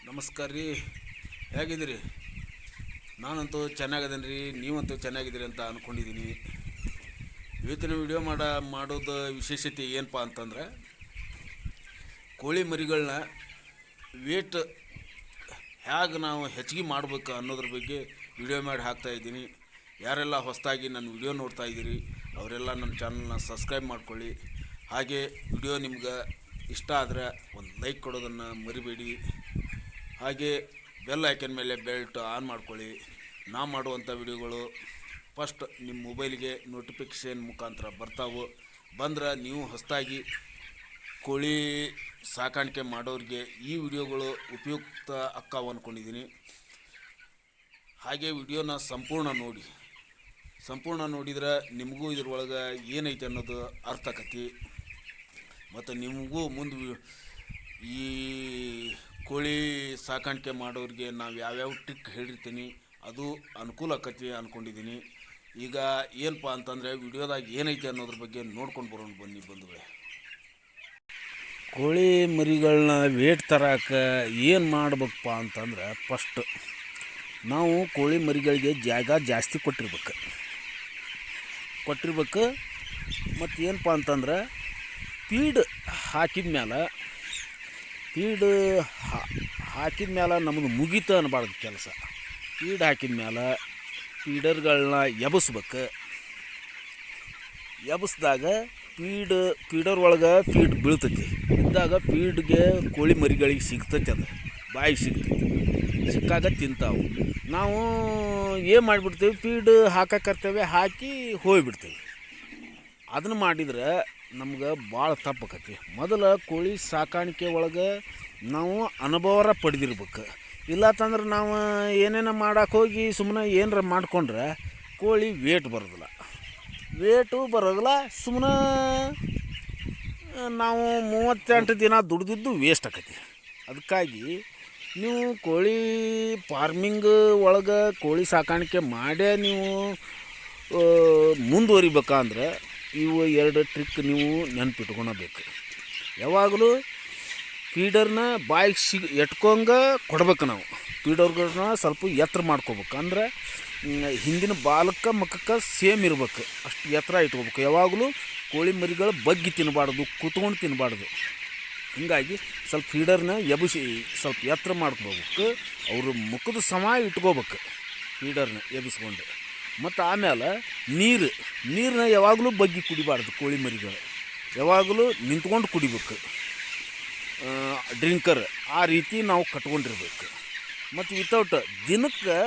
ನಮಸ್ಕಾರ ರೀ. ಹೇಗಿದ್ದೀರಿ? ನಾನಂತೂ ಚೆನ್ನಾಗಿದ್ದೇನೆ ರೀ. ನೀವಂತೂ ಚೆನ್ನಾಗಿದ್ದೀರಿ ಅಂತ ಅಂದ್ಕೊಂಡಿದ್ದೀನಿ. ಇವತ್ತಿನ ವಿಡಿಯೋ ಮಾಡೋದು ವಿಶೇಷತೆ ಏನಪ್ಪ ಅಂತಂದ್ರೆ, ಕೋಳಿ ಮರಿಗಳನ್ನ ವೇಟ್ ಹೇಗೆ ನಾವು ಹೆಚ್ಚಿಗೆ ಮಾಡ್ಬೇಕು ಅನ್ನೋದ್ರ ಬಗ್ಗೆ ವಿಡಿಯೋ ಮಾಡಿ ಹಾಕ್ತಾಯಿದ್ದೀನಿ. ಯಾರೆಲ್ಲ ಹೊಸದಾಗಿ ನನ್ನ ವಿಡಿಯೋ ನೋಡ್ತಾ ಇದ್ದೀರಿ ಅವರೆಲ್ಲ ನನ್ನ ಚಾನಲ್ನ ಸಬ್ಸ್ಕ್ರೈಬ್ ಮಾಡ್ಕೊಳ್ಳಿ. ಹಾಗೆ ವಿಡಿಯೋ ನಿಮ್ಗೆ ಇಷ್ಟ ಆದರೆ ಒಂದು ಲೈಕ್ ಕೊಡೋದನ್ನು ಮರಿಬೇಡಿ. ಹಾಗೆ ಬೆಲ್ ಐಕನ್ ಮೇಲೆ ಬೆಲ್ಟ್ ಆನ್ ಮಾಡ್ಕೊಳ್ಳಿ. ನಾ ಮಾಡುವಂಥ ವಿಡಿಯೋಗಳು ಫಸ್ಟ್ ನಿಮ್ಮ ಮೊಬೈಲಿಗೆ ನೋಟಿಫಿಕೇಷನ್ ಮುಖಾಂತರ ಬಂದ್ರೆ ನೀವು ಹೊಸದಾಗಿ ಕೋಳಿ ಸಾಕಾಣಿಕೆ ಮಾಡೋರಿಗೆ ಈ ವಿಡಿಯೋಗಳು ಉಪಯುಕ್ತ ಅಕ್ಕಾವು ಅಂದ್ಕೊಂಡಿದ್ದೀನಿ. ಹಾಗೆ ವಿಡಿಯೋನ ಸಂಪೂರ್ಣ ನೋಡಿದ್ರೆ ನಿಮಗೂ ಇದ್ರೊಳಗೆ ಏನೈತೆ ಅನ್ನೋದು ಅರ್ಥ ಆಕತಿ. ಮತ್ತು ನಿಮಗೂ ಮುಂದೆ ಈ ಕೋಳಿ ಸಾಕಾಣಿಕೆ ಮಾಡೋರಿಗೆ ನಾವು ಯಾವ್ಯಾವ ಟ್ರಿಕ್ ಹೇಳಿರ್ತೀನಿ ಅದು ಅನುಕೂಲ ಆಕತಿ ಅಂದ್ಕೊಂಡಿದ್ದೀನಿ. ಈಗ ಏನಪ್ಪ ಅಂತಂದರೆ ವಿಡಿಯೋದಾಗ ಏನೈತೆ ಅನ್ನೋದ್ರ ಬಗ್ಗೆ ನೋಡ್ಕೊಂಡು ಬರೋಣ ಬನ್ನಿ ಬಂಧುಗಳೇ. ಕೋಳಿ ಮರಿಗಳನ್ನ ವೇಟ್ ತರಕ್ಕೆ ಏನು ಮಾಡ್ಬೇಕಪ್ಪ ಅಂತಂದ್ರೆ, ಫಸ್ಟ್ ನಾವು ಕೋಳಿ ಮರಿಗಳಿಗೆ ಜಾಗ ಜಾಸ್ತಿ ಕೊಟ್ಟಿರ್ಬೇಕು. ಮತ್ತು ಏನಪ್ಪ ಅಂತಂದ್ರೆ, ಫೀಡ್ ಹಾಕಿದ ಮೇಲೆ ನಮ್ಮದು ಮುಗೀತು ಅನ್ನಬಾರ್ದು ಕೆಲಸ. ಫೀಡ್ ಹಾಕಿದ ಮೇಲೆ ಫೀಡರ್ಗಳನ್ನ ಎಬ್ಬಿಸ್ದಾಗ ಫೀಡರ್ ಒಳಗೆ ಫೀಡ್ ಬೀಳ್ತೈತಿ. ಬಿದ್ದಾಗ ಫೀಡ್ಗೆ ಕೋಳಿ ಮರಿಗಳಿಗೆ ಸಿಗ್ತೈತಿ, ಅದು ಬಾಯಿಗೆ ಸಿಗ್ತೈತಿ. ಸಿಕ್ಕಾಗ ತಿಂತಾವು. ನಾವು ಏನು ಮಾಡಿಬಿಡ್ತೀವಿ, ಫೀಡ್ ಹಾಕಕ್ಕರ್ತೇವೆ, ಹಾಕಿ ಹೋಗಿಬಿಡ್ತೀವಿ. ಅದನ್ನು ಮಾಡಿದ್ರೆ ನಮ್ಗೆ ಭಾಳ ತಪ್ಪಾಕತಿ. ಮೊದಲು ಕೋಳಿ ಸಾಕಾಣಿಕೆ ಒಳಗೆ ನಾವು ಅನುಭವರ ಪಡೆದಿರ್ಬೇಕು. ಇಲ್ಲತ್ತಂದ್ರೆ ನಾವು ಏನೇನೋ ಮಾಡೋಕೆ ಹೋಗಿ ಸುಮ್ಮನೆ ಏನಾರ ಮಾಡ್ಕೊಂಡ್ರೆ ಕೋಳಿ ವೇಟು ಬರೋದಿಲ್ಲ. ಸುಮ್ಮನೆ ನಾವು 38 ದಿನ ದುಡ್ದಿದ್ದು ವೇಸ್ಟ್ ಆಕತಿ. ಅದಕ್ಕಾಗಿ ನೀವು ಕೋಳಿ ಫಾರ್ಮಿಂಗ್ ಒಳಗೆ ಕೋಳಿ ಸಾಕಾಣಿಕೆ ಮಾಡೇ ನೀವು ಮುಂದುವರಿಬೇಕಂದ್ರೆ ಇವು 2 ಟ್ರಿಕ್ ನೀವು ನೆನಪಿಟ್ಕೊಳಬೇಕು. ಯಾವಾಗಲೂ ಫೀಡರ್ನ ಬಾಯಿಗೆ ಎಟ್ಕೊಂಗ ಕೊಡ್ಬೇಕು. ನಾವು ಫೀಡರ್ಗಳನ್ನ ಸ್ವಲ್ಪ ಎತ್ತರ ಮಾಡ್ಕೋಬೇಕು. ಅಂದ್ರೆ ಹಿಂದಿನ ಬಾಲಕ್ಕೆ ಮಕ್ಕಕ್ಕೆ ಸೇಮ್ ಇರ್ಬೇಕು, ಅಷ್ಟು ಎತ್ತರ ಇಟ್ಕೋಬೇಕು. ಯಾವಾಗಲೂ ಕೋಳಿ ಮರಿಗಳು ಬಗ್ಗಿ ತಿನ್ನಬಾರ್ದು, ಕೂತ್ಕೊಂಡು ತಿನ್ನಬಾರ್ದು. ಹೀಗಾಗಿ ಸ್ವಲ್ಪ ಫೀಡರ್ನ ಎಬ್ಬಿಸಿ ಸ್ವಲ್ಪ ಎತ್ತರ ಮಾಡ್ಕೋಬೇಕು. ಅವರು ಮುಖದ ಸಮ ಇಟ್ಕೋಬೇಕು ಫೀಡರ್ನ ಎಬ್ಬಿಸ್ಕೊಂಡು. ಮತ್ತು ಆಮೇಲೆ ನೀರನ್ನ ಯಾವಾಗಲೂ ಬಗ್ಗಿ ಕುಡಿಬಾರ್ದು. ಕೋಳಿ ಮರಿಗಳು ಯಾವಾಗಲೂ ನಿಂತ್ಕೊಂಡು ಕುಡಿಬೇಕು. ಡ್ರಿಂಕರ್ ಆ ರೀತಿ ನಾವು ಕಟ್ಕೊಂಡಿರ್ಬೇಕು. ಮತ್ತು ವಿತೌಟ್ ದಿನಕ್ಕೆ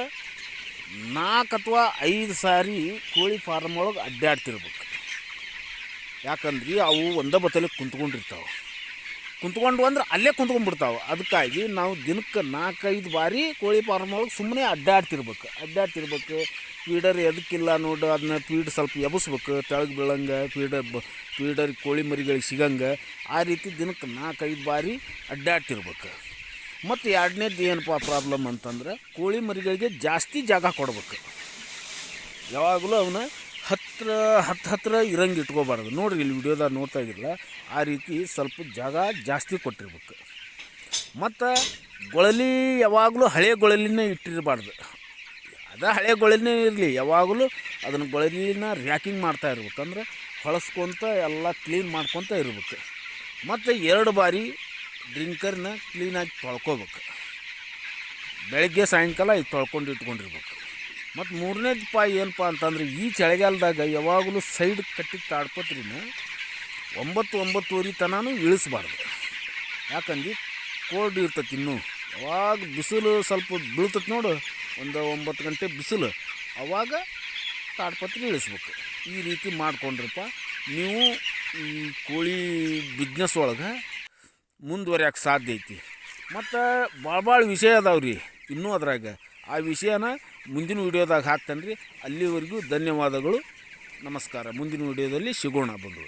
4 ಅಥವಾ 5 ಸಾರಿ ಕೋಳಿ ಫಾರ್ಮ್ ಒಳಗೆ ಅಡ್ಡಾಡ್ತಿರ್ಬೇಕು. ಯಾಕಂದ್ರೆ ಅವು ಒಂದೇ ಬತ್ತಲೆ ಕುಂತ್ಕೊಂಡು ಅಂದ್ರೆ ಅಲ್ಲೇ ಕುಂತ್ಕೊಂಡ್ಬಿಡ್ತಾವೆ. ಅದಕ್ಕಾಗಿ ನಾವು ದಿನಕ್ಕೆ 4-5 ಬಾರಿ ಕೋಳಿ ಫಾರ್ಮ್ ಒಳಗೆ ಸುಮ್ಮನೆ ಅಡ್ಡಾಡ್ತಿರ್ಬೇಕು. ಫೀಡರ್ ಎದಕ್ಕಿಲ್ಲ ನೋಡು, ಅದನ್ನ ಫೀಡ್ ಸ್ವಲ್ಪ ಎಬ್ಬಿಸ್ಬೇಕು, ತೆಳಗೆ ಬೀಳಂಗೆ ಫೀಡರ್ ಕೋಳಿ ಮರಿಗಳಿಗೆ ಸಿಗಂಗೆ. ಆ ರೀತಿ ದಿನಕ್ಕೆ 4-5 ಬಾರಿ ಅಡ್ಡಾಡ್ತಿರ್ಬೇಕು. ಮತ್ತು ಎರಡನೇದು ಏನಪ್ಪ ಪ್ರಾಬ್ಲಮ್ ಅಂತಂದ್ರೆ, ಕೋಳಿ ಮರಿಗಳಿಗೆ ಜಾಸ್ತಿ ಜಾಗ ಕೊಡ್ಬೇಕು. ಯಾವಾಗಲೂ ಅವನ್ನ ಹತ್ರ ಇರಂಗೆ ಇಟ್ಕೋಬಾರ್ದು. ನೋಡ್ರಿ ಇಲ್ಲಿ ವಿಡಿಯೋದಾಗ ನೋಡ್ತಾ ಇದ್ದಿರಲ್ಲ, ಆ ರೀತಿ ಸ್ವಲ್ಪ ಜಾಗ ಜಾಸ್ತಿ ಕೊಟ್ಟಿರ್ಬೇಕು. ಮತ್ತು ಗೊಳಲಿ ಯಾವಾಗಲೂ ಹಳೆ ಗೊಳಲಿನೇ ಇಟ್ಟಿರಬಾರ್ದು. ಹಳೆ ಗೊಳಲಿನೇ ಇರಲಿ, ಯಾವಾಗಲೂ ಅದನ್ನು ಗೊಳಲಿನ ರ್ಯಾಕಿಂಗ್ ಮಾಡ್ತಾ ಇರ್ಬೇಕು. ಅಂದ್ರೆ ಹೊಳಸ್ಕೊತ ಎಲ್ಲ ಕ್ಲೀನ್ ಮಾಡ್ಕೊತ ಇರ್ಬೇಕು. ಮತ್ತು 2 ಬಾರಿ ಡ್ರಿಂಕರ್ನ ಕ್ಲೀನಾಗಿ ತೊಳ್ಕೊಬೇಕು. ಬೆಳಗ್ಗೆ ಸಾಯಂಕಾಲ ಇದು ತೊಳ್ಕೊಂಡು ಇಟ್ಕೊಂಡಿರ್ಬೇಕು. ಮತ್ತು 3ನೇದು ಏನಪ್ಪ ಅಂತಂದ್ರೆ, ಈ ಚಳಿಗಾಲದಾಗ ಯಾವಾಗಲೂ ಸೈಡ್ ಕಟ್ಟಿದ ತಾಡ್ಪತ್ರಿನ 9-9:30 ತನೂ ಇಳಿಸ್ಬಾರ್ದು. ಯಾಕಂದ್ರೆ ಕೋಲ್ಡ್ ಇರ್ತೈತಿ. ಇನ್ನೂ ಯಾವಾಗ ಬಿಸಿಲು ಸ್ವಲ್ಪ ಬೀಳ್ತೈತಿ ನೋಡು, ಒಂದು 9 ಗಂಟೆ ಬಿಸಿಲು, ಅವಾಗ ತಾಡ್ಪತ್ರಿ ಇಳಿಸ್ಬೇಕು. ಈ ರೀತಿ ಮಾಡ್ಕೊಂಡ್ರಪ್ಪ ನೀವು ಈ ಕೋಳಿ ಬಿಸ್ನೆಸ್ ಒಳಗೆ ಮುಂದುವರಿಯೋಕೆ ಸಾಧ್ಯ ಐತಿ. ಮತ್ತು ಭಾಳ ವಿಷಯ ಅದಾವ್ರಿ ಇನ್ನೂ ಅದ್ರಾಗ. ಆ ವಿಷಯನ ಮುಂದಿನ ವಿಡಿಯೋದಾಗ ಹಾಕ್ತೇನೆ ರೀ. ಅಲ್ಲಿವರೆಗೂ ಧನ್ಯವಾದಗಳು, ನಮಸ್ಕಾರ. ಮುಂದಿನ ವಿಡಿಯೋದಲ್ಲಿ ಸಿಗೋಣ ಬಂದು.